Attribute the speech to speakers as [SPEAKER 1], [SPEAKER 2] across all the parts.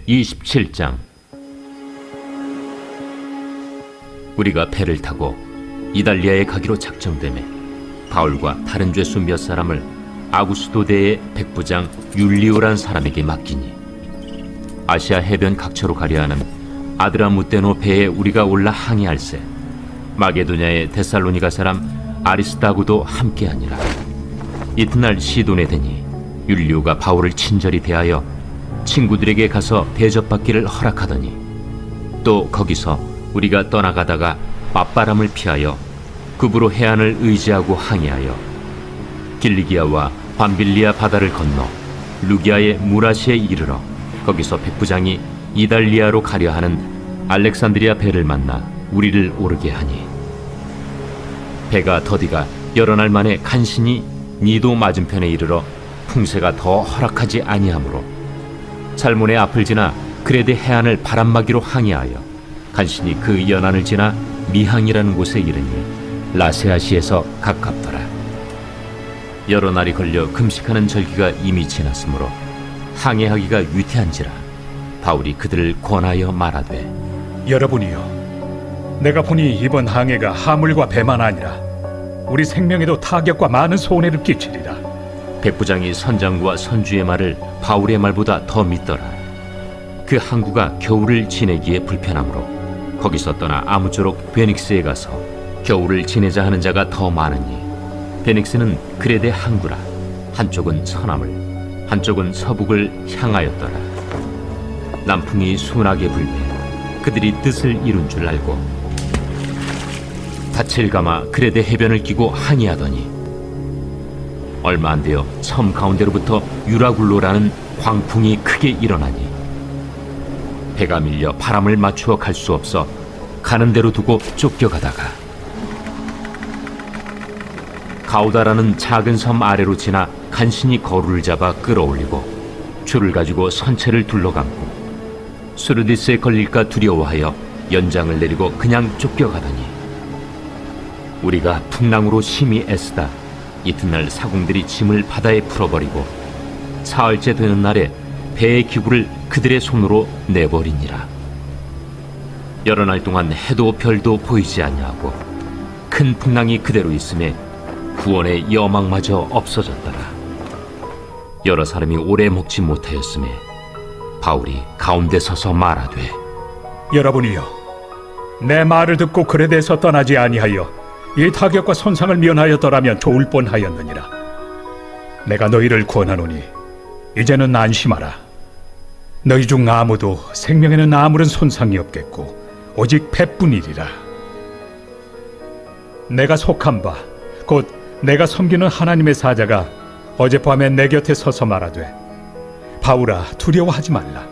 [SPEAKER 1] 27장. 우리가 배를 타고 이달리아에 가기로 작정되매 바울과 다른 죄수 몇 사람을 아구스도대의 백부장 율리오란 사람에게 맡기니, 아시아 해변 각처로 가려 하는 아드라무테노 배에 우리가 올라 항해할세 마게도냐의 데살로니가 사람 아리스다고도 함께하니라. 이튿날 시돈에 되니 율리오가 바울을 친절히 대하여 친구들에게 가서 대접받기를 허락하더니, 또 거기서 우리가 떠나가다가 맞바람을 피하여 급으로 해안을 의지하고 항해하여 길리기아와 밤빌리아 바다를 건너 루기아의 무라시에 이르러 거기서 백부장이 이달리아로 가려 하는 알렉산드리아 배를 만나 우리를 오르게 하니, 배가 더디가 여러 날 만에 간신히 니도 맞은편에 이르러 풍세가 더 허락하지 아니하므로 살몬의 앞을 지나 그레데 해안을 바람막이로 항해하여 간신히 그 연안을 지나 미항이라는 곳에 이르니 라세아시에서 가깝더라. 여러 날이 걸려 금식하는 절기가 이미 지났으므로 항해하기가 위태한지라 바울이 그들을 권하여 말하되,
[SPEAKER 2] 여러분이여, 내가 보니 이번 항해가 하물과 배만 아니라 우리 생명에도 타격과 많은 손해를 끼치리라.
[SPEAKER 1] 백부장이 선장과 선주의 말을 바울의 말보다 더 믿더라. 그 항구가 겨울을 지내기에 불편하므로 거기서 떠나 아무쪼록 베닉스에 가서 겨울을 지내자 하는 자가 더 많으니, 베닉스는 그레데 항구라. 한쪽은 서남을, 한쪽은 서북을 향하였더라. 남풍이 순하게 불매 그들이 뜻을 이룬 줄 알고 닻을 감아 그레데 해변을 끼고 항해하더니, 얼마 안 되어 섬 가운데로부터 유라굴로라는 광풍이 크게 일어나니 배가 밀려 바람을 맞추어 갈 수 없어 가는 대로 두고 쫓겨가다가 가우다라는 작은 섬 아래로 지나 간신히 거루를 잡아 끌어올리고 줄을 가지고 선체를 둘러감고 수르디스에 걸릴까 두려워하여 연장을 내리고 그냥 쫓겨가더니, 우리가 풍랑으로 심히 애쓰다 이튿날 사공들이 짐을 바다에 풀어버리고 사흘째 되는 날에 배의 기구를 그들의 손으로 내버리니라. 여러 날 동안 해도 별도 보이지 아니하고 큰 풍랑이 그대로 있음에 구원의 여망마저 없어졌더라. 여러 사람이 오래 먹지 못하였음에 바울이 가운데 서서 말하되,
[SPEAKER 2] 여러분이여, 내 말을 듣고 그레데에서 떠나지 아니하여 이 타격과 손상을 면하였더라면 좋을 뻔하였느니라. 내가 너희를 권하노니 이제는 안심하라. 너희 중 아무도 생명에는 아무런 손상이 없겠고 오직 배뿐이리라. 내가 속한 바 곧 내가 섬기는 하나님의 사자가 어젯밤에 내 곁에 서서 말하되, 바울아, 두려워하지 말라.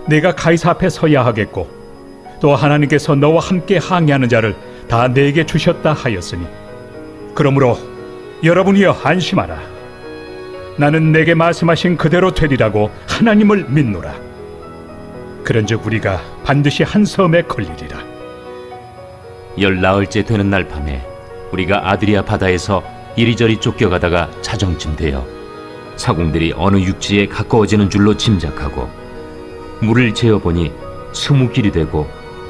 [SPEAKER 2] 내가 가이사 앞에 서야 하겠고 또 하나님께서 너와 함께 항해하는 자를 다 내게 주셨다 하였으니, 그러므로 여러분이여 안심하라. 나는 내게 말씀하신 그대로 되리라고 하나님을 믿노라. 그런즉 우리가 반드시 한 섬에 걸리리라.
[SPEAKER 1] 열나흘째 되는 날 밤에 우리가 아드리아 바다에서 이리저리 쫓겨가다가 자정쯤 되어 사공들이 어느 육지에 가까워지는 줄로 짐작하고 물을 재어보니 20길이 되고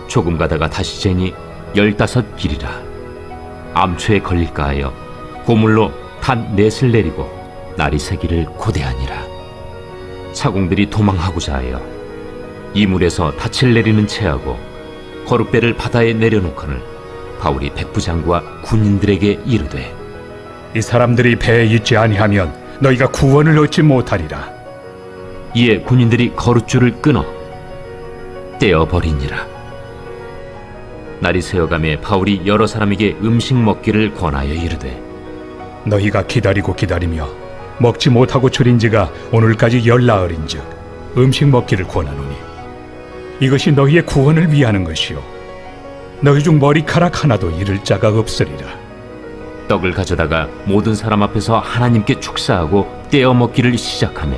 [SPEAKER 1] 조금 가다가 다시 재니 15길이라. 암초에 걸릴까 하여 고물로 단 넷을 내리고 날이 새기를 고대하니라. 사공들이 도망하고자 하여 이물에서 닻을 내리는 채하고 거룻배를 바다에 내려놓거늘 바울이 백부장과 군인들에게 이르되,
[SPEAKER 2] 이 사람들이 배에 있지 아니하면 너희가 구원을 얻지 못하리라.
[SPEAKER 1] 이에 군인들이 거룻줄을 끊어 떼어버리니라. 날이 새어가매 바울이 여러 사람에게 음식 먹기를 권하여 이르되,
[SPEAKER 2] 너희가 기다리고 기다리며 먹지 못하고 줄인 지가 오늘까지 열나흘인즉 음식 먹기를 권하노니 이것이 너희의 구원을 위하는 것이요 너희 중 머리카락 하나도 잃을 자가 없으리라.
[SPEAKER 1] 떡을 가져다가 모든 사람 앞에서 하나님께 축사하고 떼어 먹기를 시작하며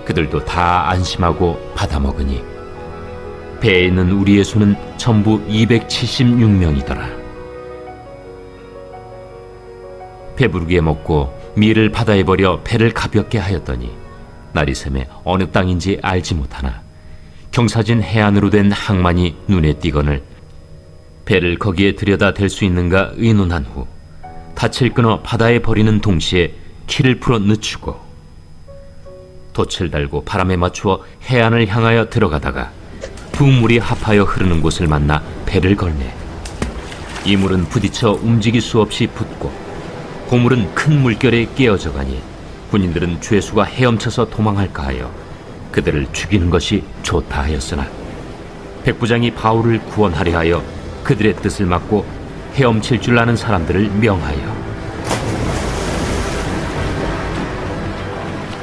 [SPEAKER 1] 그들도 다 안심하고 받아 먹으니 배에 있는 우리의 수는 전부 276명이더라. 배부르게 먹고 밀을 바다에 버려 배를 가볍게 하였더니 날이 새매 어느 땅인지 알지 못하나 경사진 해안으로 된 항만이 눈에 띄거늘 배를 거기에 들여다 댈 수 있는가 의논한 후 닻을 끊어 바다에 버리는 동시에 키를 풀어 늦추고 돛을 달고 바람에 맞추어 해안을 향하여 들어가다가 부물이 합하여 흐르는 곳을 만나 배를 걸매 이 물은 부딪혀 움직일 수 없이 붙고 고물은 큰 물결에 깨어져 가니 군인들은 죄수가 헤엄쳐서 도망할까 하여 그들을 죽이는 것이 좋다 하였으나 백부장이 바울을 구원하려 하여 그들의 뜻을 막고 헤엄칠 줄 아는 사람들을 명하여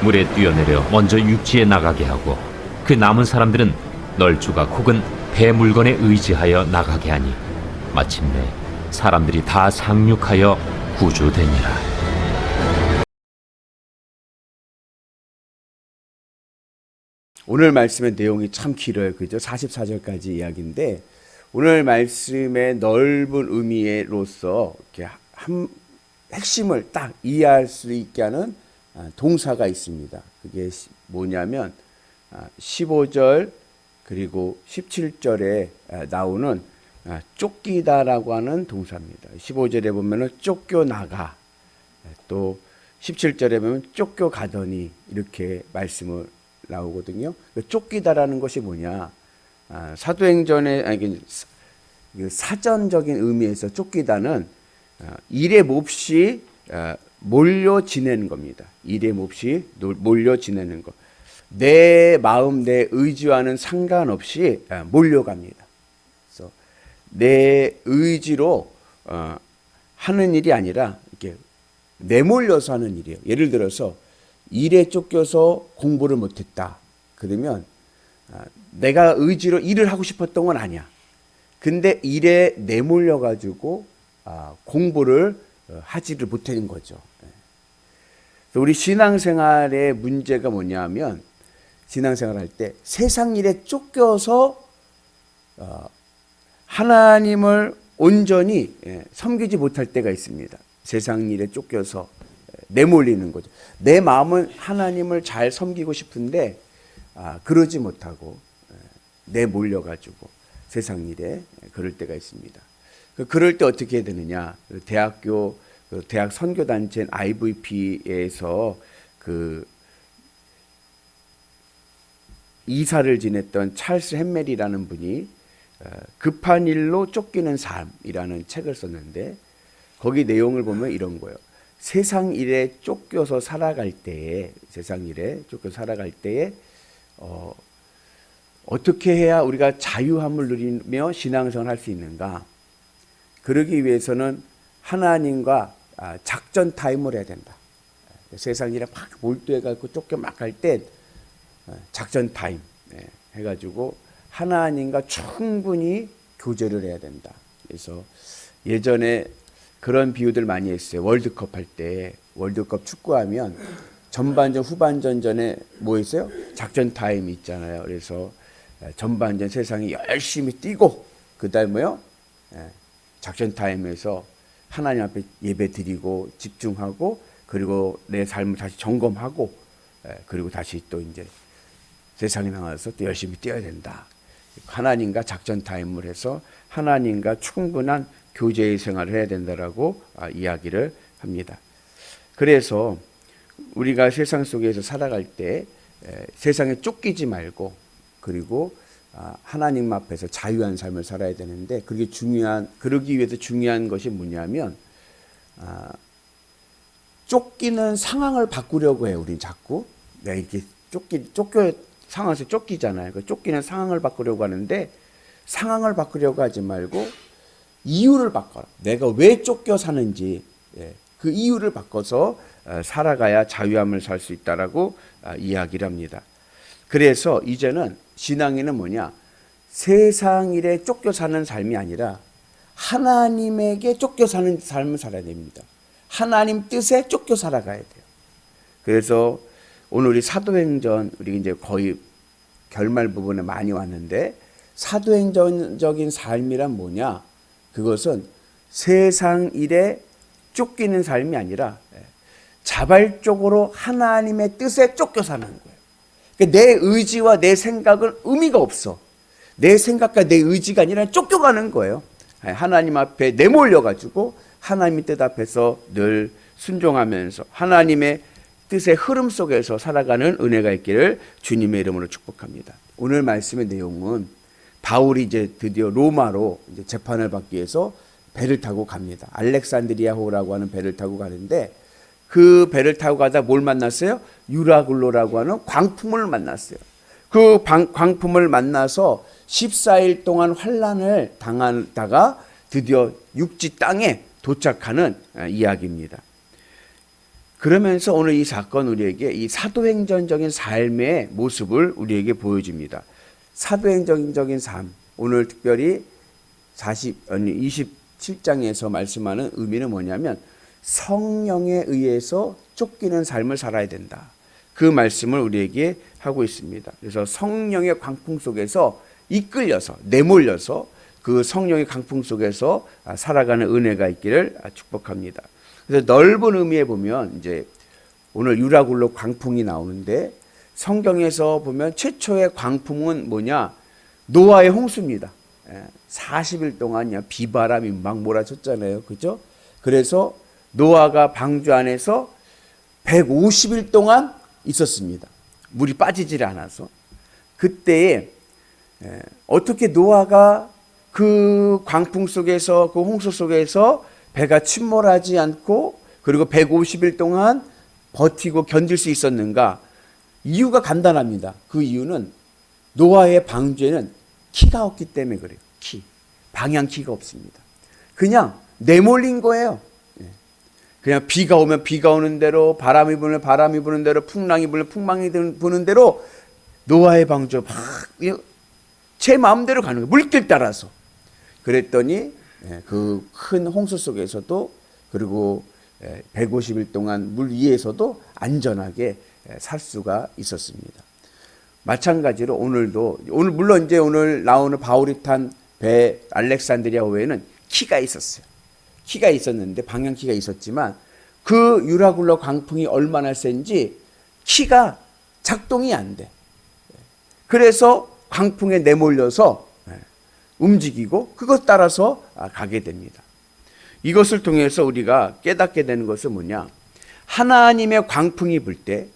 [SPEAKER 1] 물에 뛰어내려 먼저 육지에 나가게 하고 그 남은 사람들은 널조각 혹은 배 물건에 의지하여 나가게 하니 마침내 사람들이 다 상륙하여 구조되니라.
[SPEAKER 3] 오늘 말씀의 내용이 참 길어요. 그죠? 44절까지 이야기인데 오늘 말씀의 넓은 의미로서 이렇게 핵심을 딱 이해할 수 있게 하는 동사가 있습니다. 그게 뭐냐면 15절 그리고 17절에 나오는 쫓기다라고 하는 동사입니다. 15절에 보면은 쫓겨나가, 또 17절에 보면 쫓겨가더니 이렇게 말씀을 나오거든요. 쫓기다라는 것이 뭐냐? 사도행전의 사전적인 의미에서 쫓기다는 일에 몹시 몰려 지내는 겁니다. 일에 몹시 몰려 지내는 것. 내 마음, 내 의지와는 상관없이 몰려갑니다. 그래서 내 의지로 하는 일이 아니라 이렇게 내몰려서 하는 일이에요. 예를 들어서 일에 쫓겨서 공부를 못했다. 그러면 내가 의지로 일을 하고 싶었던 건 아니야. 근데 일에 내몰려 가지고 공부를 하지를 못하는 거죠. 우리 신앙생활의 문제가 뭐냐면 신앙생활 할 때 세상 일에 쫓겨서 하나님을 온전히 섬기지 못할 때가 있습니다. 세상 일에 쫓겨서 내몰리는 거죠. 내 마음은 하나님을 잘 섬기고 싶은데 그러지 못하고 내몰려가지고 세상 일에 그럴 때가 있습니다. 그럴 때 어떻게 해야 되느냐? 대학 선교단체인 IVP에서 그 이사를 지냈던 찰스 햄멜이라는 분이 급한 일로 쫓기는 삶이라는 책을 썼는데 거기 내용을 보면 이런 거예요. 세상 일에 쫓겨서 살아갈 때에 어떻게 해야 우리가 자유함을 누리며 신앙생활을 할 수 있는가? 그러기 위해서는 하나님과 작전 타임을 해야 된다. 세상 일에 막 몰두해가지고 쫓겨 막 갈 때 작전 타임 해가지고 하나님과 충분히 교제를 해야 된다. 그래서 예전에 그런 비유들 많이 했어요. 월드컵 할 때 월드컵 축구하면 전반전 후반전 전에 뭐 있어요? 작전 타임이 있잖아요. 그래서 전반전 세상이 열심히 뛰고 그다음에 뭐요? 작전 타임에서 하나님 앞에 예배 드리고 집중하고 그리고 내 삶을 다시 점검하고 그리고 다시 또 이제 세상에 나가서 또 열심히 뛰어야 된다. 하나님과 작전 타임을 해서 하나님과 충분한 교제의 생활을 해야 된다라고 이야기를 합니다. 그래서 우리가 세상 속에서 살아갈 때 세상에 쫓기지 말고 그리고 하나님 앞에서 자유한 삶을 살아야 되는데 그러기 위해서 중요한 것이 뭐냐면 쫓기는 상황을 바꾸려고 해요. 우린 자꾸 이렇게 상황에서 쫓기잖아요. 그 쫓기는 상황을 바꾸려고 하는데 상황을 바꾸려고 하지 말고 이유를 바꿔라. 내가 왜 쫓겨 사는지 그 이유를 바꿔서 살아가야 자유함을 살 수 있다라고 이야기를 합니다. 그래서 이제는 신앙인은 뭐냐? 세상 일에 쫓겨 사는 삶이 아니라 하나님에게 쫓겨 사는 삶을 살아야 됩니다. 하나님 뜻에 쫓겨 살아가야 돼요. 그래서 오늘 우리 사도행전 우리 이제 거의 결말 부분에 많이 왔는데 사도행전적인 삶이란 뭐냐? 그것은 세상 일에 쫓기는 삶이 아니라 자발적으로 하나님의 뜻에 쫓겨 사는 거예요. 그러니까 내 의지와 내 생각은 의미가 없어. 내 생각과 내 의지가 아니라 쫓겨가는 거예요. 하나님 앞에 내몰려가지고 하나님의 뜻 앞에서 늘 순종하면서 하나님의 뜻의 흐름 속에서 살아가는 은혜가 있기를 주님의 이름으로 축복합니다. 오늘 말씀의 내용은 바울이 이제 드디어 로마로 이제 재판을 받기 위해서 배를 타고 갑니다. 알렉산드리아호라고 하는 배를 타고 가는데 그 배를 타고 가다 뭘 만났어요? 유라굴로라고 하는 광풍을 만났어요. 그 광풍을 만나서 14일 동안 환난을 당하다가 드디어 육지 땅에 도착하는 이야기입니다. 그러면서 오늘 이 사건 우리에게 이 사도행전적인 삶의 모습을 우리에게 보여줍니다. 사도행전적인 삶, 오늘 특별히 27장에서 말씀하는 의미는 뭐냐면 성령에 의해서 쫓기는 삶을 살아야 된다. 그 말씀을 우리에게 하고 있습니다. 그래서 성령의 광풍 속에서 이끌려서 내몰려서 그 성령의 강풍 속에서 살아가는 은혜가 있기를 축복합니다. 그래서 넓은 의미에 보면 이제 오늘 유라굴로 광풍이 나오는데 성경에서 보면 최초의 광풍은 뭐냐? 노아의 홍수입니다. 40일 동안 비바람이 막 몰아쳤잖아요. 그죠? 그래서 노아가 방주 안에서 150일 동안 있었습니다. 물이 빠지질 않아서. 그때에 어떻게 노아가 그 광풍 속에서 그 홍수 속에서 배가 침몰하지 않고 그리고 150일 동안 버티고 견딜 수 있었는가? 이유가 간단합니다. 그 이유는 노아의 방주에는 키가 없기 때문에 그래요. 키. 방향키가 없습니다. 그냥 내몰린 거예요. 그냥 비가 오면 비가 오는 대로, 바람이 불면 바람이 부는 대로, 풍랑이 불면 풍랑이 부는 대로 노아의 방주 막 제 마음대로 가는 거예요. 물길 따라서. 그랬더니 그 큰 홍수 속에서도 그리고 150일 동안 물 위에서도 안전하게 살 수가 있었습니다. 마찬가지로 오늘도 물론 이제 오늘 나오는 바울이 탄 배 알렉산드리아호에는 키가 있었어요. 키가 있었는데 방향키가 있었지만 그 유라굴로 광풍이 얼마나 센지 키가 작동이 안 돼. 그래서 광풍에 내몰려서 움직이고 그것 따라서 가게 됩니다. 이것을 통해서 우리가 깨닫게 되는 것은 뭐냐? 하나님의 광풍이 불 때,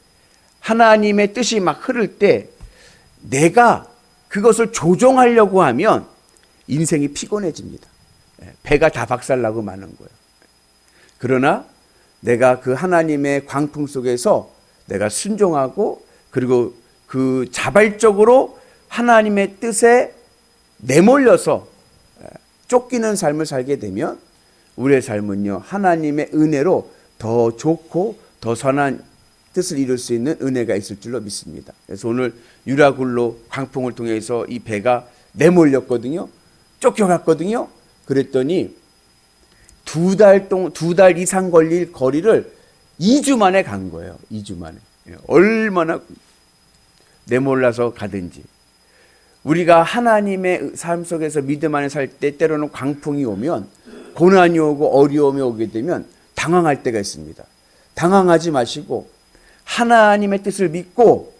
[SPEAKER 3] 하나님의 뜻이 막 흐를 때 내가 그것을 조종하려고 하면 인생이 피곤해집니다. 배가 다 박살나고 마는 거예요. 그러나 내가 그 하나님의 광풍 속에서 내가 순종하고 그리고 그 자발적으로 하나님의 뜻에 내몰려서 쫓기는 삶을 살게 되면 우리의 삶은요 하나님의 은혜로 더 좋고 더 선한 뜻을 이룰 수 있는 은혜가 있을 줄로 믿습니다. 그래서 오늘 유라굴로 광풍을 통해서 이 배가 내몰렸거든요. 쫓겨갔거든요. 그랬더니 두 달 이상 걸릴 거리를 2주 만에 간 거예요. 2주 만에. 얼마나 내몰라서 가든지. 우리가 하나님의 삶 속에서 믿음 안에 살 때 때로는 광풍이 오면 고난이 오고 어려움이 오게 되면 당황할 때가 있습니다. 당황하지 마시고 하나님의 뜻을 믿고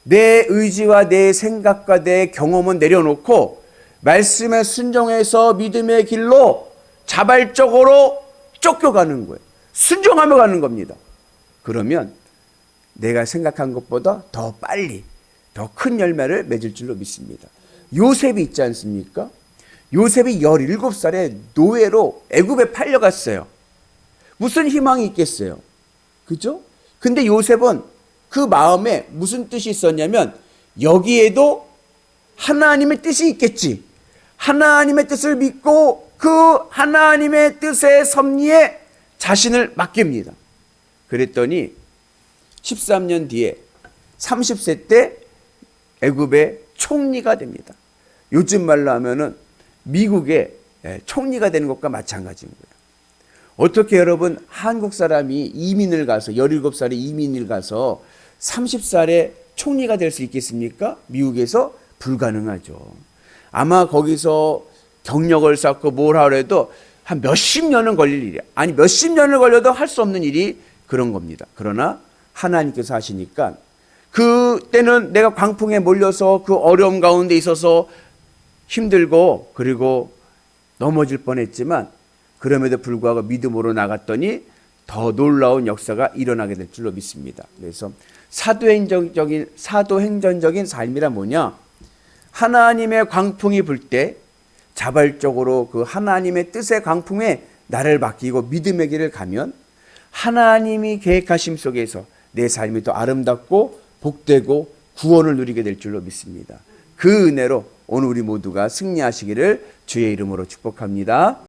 [SPEAKER 3] 내 의지와 내 생각과 내 경험은 내려놓고 말씀에 순종해서 믿음의 길로 자발적으로 쫓겨가는 거예요. 순종하며 가는 겁니다. 그러면 내가 생각한 것보다 더 빨리 더 큰 열매를 맺을 줄로 믿습니다. 요셉이 있지 않습니까? 요셉이 17살에 노예로 애굽에 팔려갔어요. 무슨 희망이 있겠어요? 그죠? 근데 요셉은 그 마음에 무슨 뜻이 있었냐면 여기에도 하나님의 뜻이 있겠지. 하나님의 뜻을 믿고 그 하나님의 뜻의 섭리에 자신을 맡깁니다. 그랬더니 13년 뒤에 30세 때 애굽의 총리가 됩니다. 요즘 말로 하면은 미국의 총리가 되는 것과 마찬가지인 거예요. 어떻게 여러분 한국 사람이 이민을 가서 17살에 이민을 가서 30살에 총리가 될 수 있겠습니까? 미국에서 불가능하죠. 아마 거기서 경력을 쌓고 뭘 하더라도 한 몇십 년은 걸릴 일이야. 아니 몇십 년을 걸려도 할 수 없는 일이 그런 겁니다. 그러나 하나님께서 하시니까 그때는 내가 광풍에 몰려서 그 어려움 가운데 있어서 힘들고 그리고 넘어질 뻔했지만 그럼에도 불구하고 믿음으로 나갔더니 더 놀라운 역사가 일어나게 될 줄로 믿습니다. 그래서 사도행전적인 삶이란 뭐냐? 하나님의 광풍이 불 때 자발적으로 그 하나님의 뜻의 광풍에 나를 맡기고 믿음의 길을 가면 하나님이 계획하심 속에서 내 삶이 더 아름답고 복되고 구원을 누리게 될 줄로 믿습니다. 그 은혜로 오늘 우리 모두가 승리하시기를 주의 이름으로 축복합니다.